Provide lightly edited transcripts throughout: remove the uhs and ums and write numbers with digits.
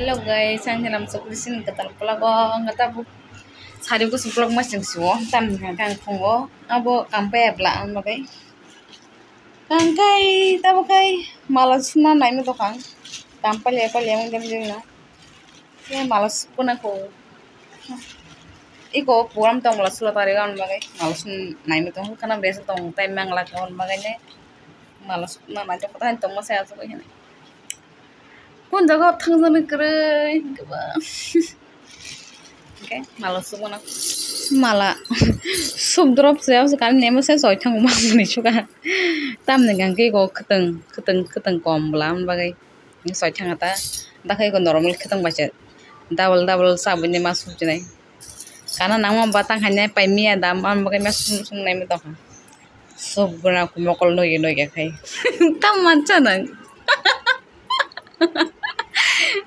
Hello guys, saya dalam solusi ketal pelago ngata bu sari ko suplok mas jeng siwo tam kang kongo abo kampe bla am bagai kangkai tabo kai malas na nai me to kang kampe le mung dem na ye malas kuna ko iko puram tong malas la tari gan bagai malas nai me to kana besa tong time mang la kon bagai ne malas na na to kata tong ma saya so ne kun jaga thangjani kre gaba okay malas sumana mala subdrop saya sekarang nemu saya soal thang umang ni juga tam dengan ke go keteng kom belam bagai ini soal thang ata dah kayak go normal keteng baca double sabun ni masuk je nih karena nama batang hanya paimi ada am bagai masuk nemu toh sub guna aku mokol no kayak tam macam nang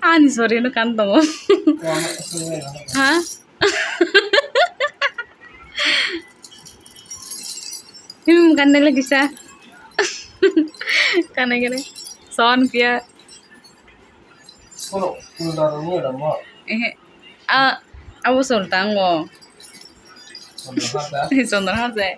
ani sorry no kantong ha ini bukan lagi sah karena gini son pia aku sultan go sondar hase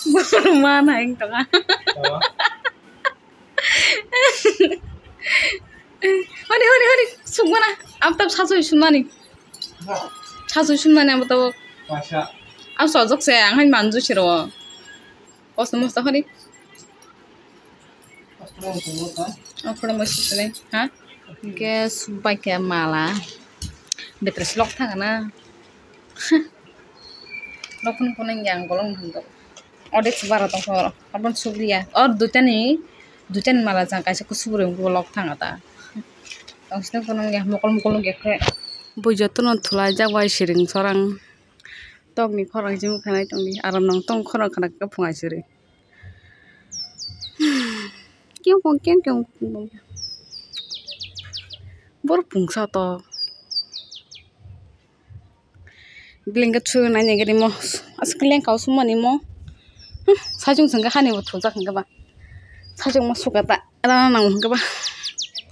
baru mana yang tengah Hori, sungguh अब तब सासु सुनमानी अब तब अब सजक से आंहाय मानजु छिरो कस्त मस्त हरि अखड़ा मस्त ने हा गैस बाइक माला बेट्रेस लक थाङाना लखन को नों yang golong थांगो अडेक्स बारा दं खर अपन सुग्रिया और दुटानि माला जां कायसे को सुब्रें को लक थाङा ता Angsna kono ya mokol gekre bojoto non thulai jagwai siring sorang tokni khorang jimu khanai tongni aram nang tong khorang khana ka phungai siri kyung bor pungsa to blinga chu na ne gari mo askleng kau sumani mo sajung sangga khani bo thuja khanga ba sajung mo sukata ala nang khanga ba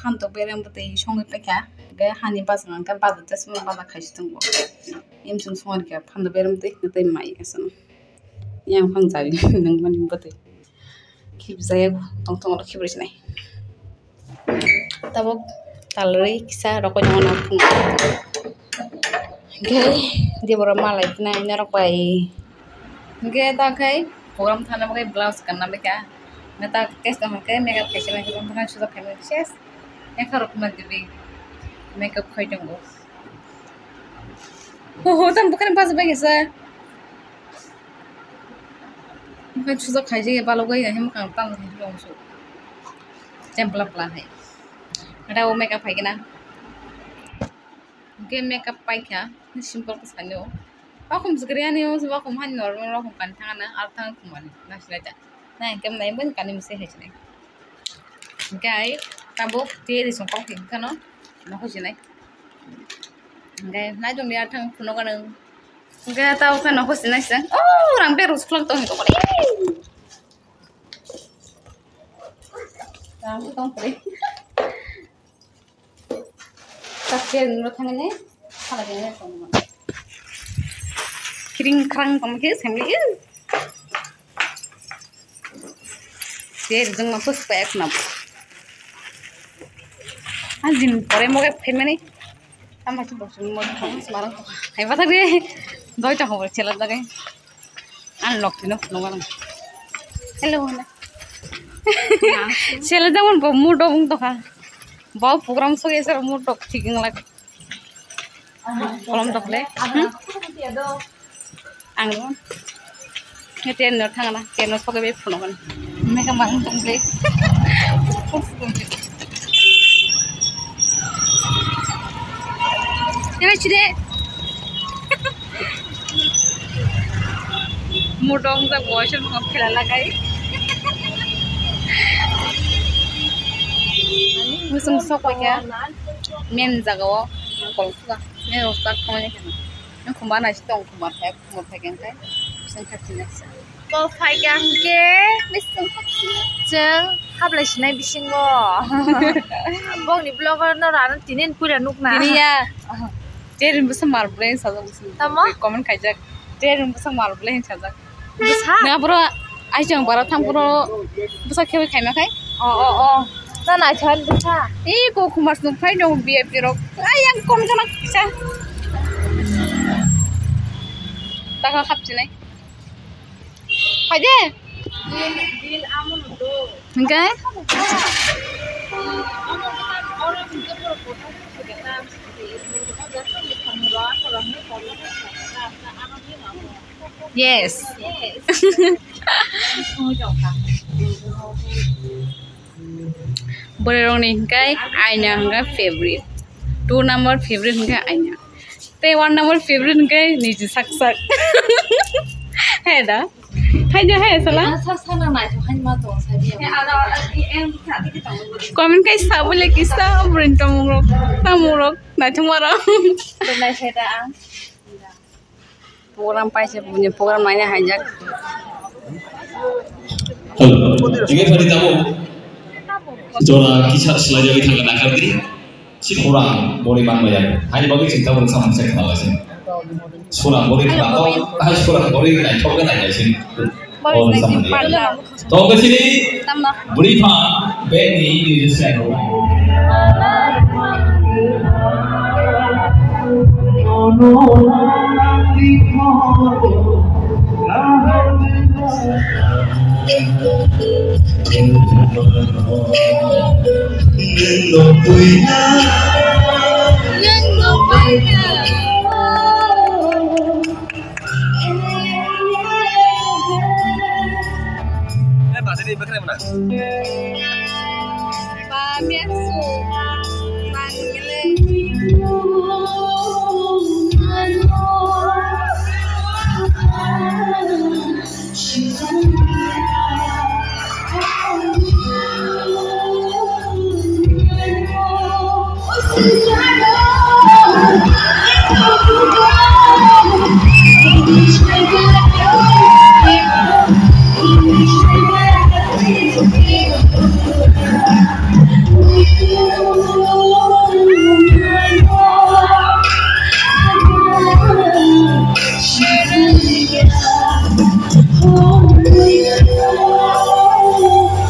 Hantu bereng betul songai peka, gaya hani pas ngangkat pada tes pada kasih tunggu. Im songai kaya hantu bereng betul betul mai kesan. Yang hang cari nang mana betul. Kip saya tong lagi bersih. Tabok talari kisah rokok jangan aku. Gaya dia beramal lagi na nyorok bayi. Gaya tak kaya program thana bagai blouse kan nama kaya. Neta kes dah makai makeup kasih lagi kan bukan sudah kami kes. Ekarok mandi makeup kau tunggu. Tam bukan pas bagi saya. Bukan susah kaji ya balu gaya hem kang tam hem langsung. Jempla hai. Ada makeup hai kena. Game makeup hai kya? Simple kesannya. Aku mesti ni sebab aku mahan normal aku kan tangan artang aku mana nasi aja. Nah, kem lain pun kan mesti hecine. Guys. Tabuk dia di songkok hingga no, nak sih naik. Gaya, naik jom dia thang puno kan, gaya tahu kan nak sih naik sih. Oh, orang berus kelang tuh hingga kali. Orang tuh kali. Tapi menurut hangnya, kalau dia ni sama. Kiring kerang pemikir sembeli. Dia jangan masuk supaya kenapa. Anjing, orang mau ke family, sama tu bosan mau thang semarang tu. Hai apa tadi? Doi tak kau bercelat lagi. Unlock tu nak nongan. Hello, mana? Celat jangan bawa mood dong tu kan. Bawa program so ye ser mood dong ciking lagi. Kolam dong le. Anggun. Ni tiada nak thang lah. Tiada nak pakai phone kan. Mereka mahu dong le. Ini ciri mudong sa bosan mga kilala kay musim sok kaya men jagaw kolka men rostak kone kan yung kumbana sitong kumar kaya kumar kaya kay sing katinasa Bo faigang ke jeng hablaisinai bisingo bongni blogger no rano tinin pura nukna ini ya jerin bisa marble sajak tamo comment kaijak jerin bisa marble sajak bisa na bro aijang bara thang bro bisa kewe khaima khai oh na na chan bisa ko kumas nu phai dong vip rok ayang kon kana kisa taka khapchinai Haide bil amun do okay yes Borong ni kai aina hanga favorite 2 number favorite hanga aina te 1 number favorite hanga niji saksak heda Haja hai salah. Sana na jo han ma to sa dia. Comment kai sabule kisa berintamurok tamurok na tumara. Benai seda ang. Program paise punya program lainnya hajak. Ini pada tamu. Jora kisah selanjutnya kita akan akar di si orang boleh bangun. Hanya bagi cerita orang sama saya kenal sih. Surah boleh atau surah boleh kita coba nanya sini. Oh sama dia. Tahu ke sini? Beripa Benny di sana. Jadi berkena mana? Pabiasu, manggile.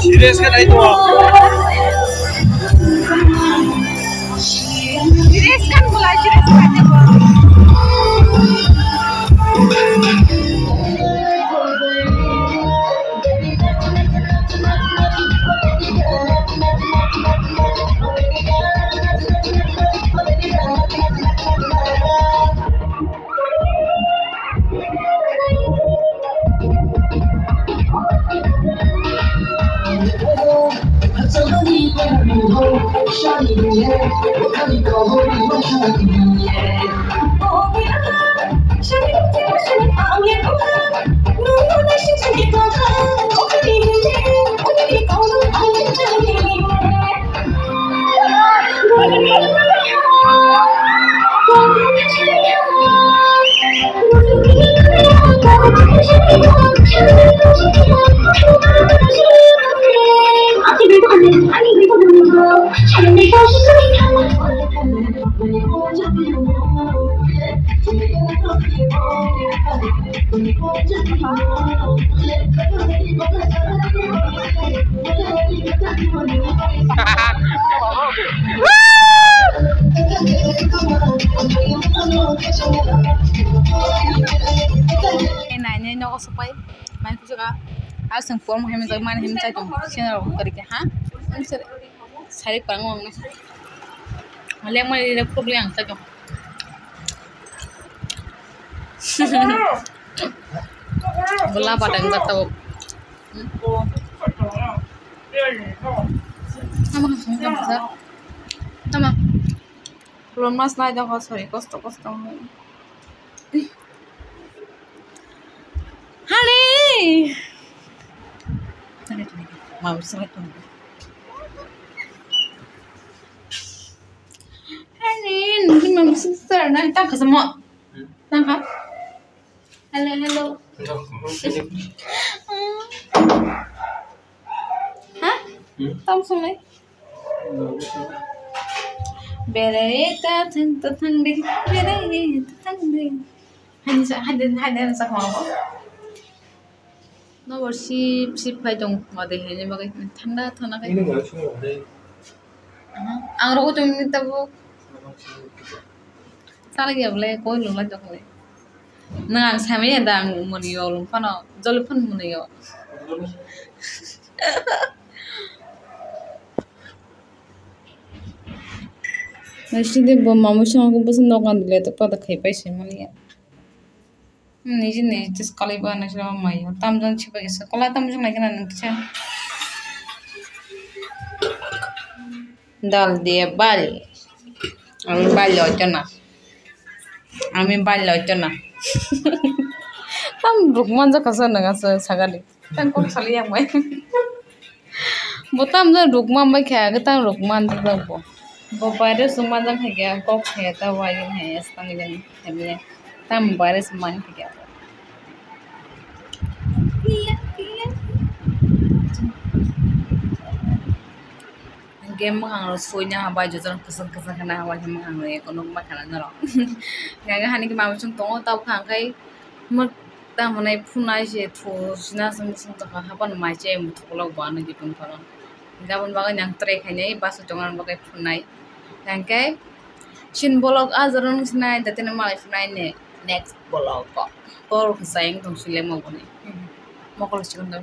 Serius kan itu? Serius kan mulai serius aja Enaknya nyokok supaya main kucaka. Harus inform hemi zaman hemi cai tu. Siapa kerja ha? Sari panggung ni. Malah malah dia problem yang cai. Bola padang kata. Sama. Belum mas naik dah sorry kosto. Hari. Mau serat tu. Hari ni memang susah nak tak semua. Nampak? Hello. Hah? Tao xong đấy. Bereta thang đi, bereta thang đi. Hai đứa sao không? Nó bảo si phải dong mà để hình như mà cái thanda thana cái. Ang roko chung ni tabo. Sao lại kiểu lấy coi luôn là cho thôi. Nang sao mấy anh đang muốn yêu luôn phải không? Giờ phân muốn yêu. Nãy giờ mamu sang cũng bớt nấu ăn được, tapi ada khai pai sih malia. Niji just kali ba nãy giờ mai, tam jang chipa kisa, kalau tam jang lagi nang kisa. Dal dia bal, ami bal locona. Tam rukman ja kasa nang kasa sagali, tam kau sali yang mai. Botam ja rukman mai kaya, kita rukman ja bo. Bayar semua jam hanya kok hanya tahu aja hanya setengah jam hanya tam bayar semua hanya game mengang soalnya apa juga kesan kena awal mengang ekonomi makanan nol nggak hani kemana pun tunggu tahu kan kai mak tamu naik punai sih tuh sina semua tak apa nama aja yang betul kalau buana di pun kalau nggak pun bagai yang trek hanya bahasa jangan bagai punai Tangkai, shin bolog azaron sinai dati na malay sinai ne next bolog ko. Por sayang tong sile mo ko ne. Mo ko lang siguro na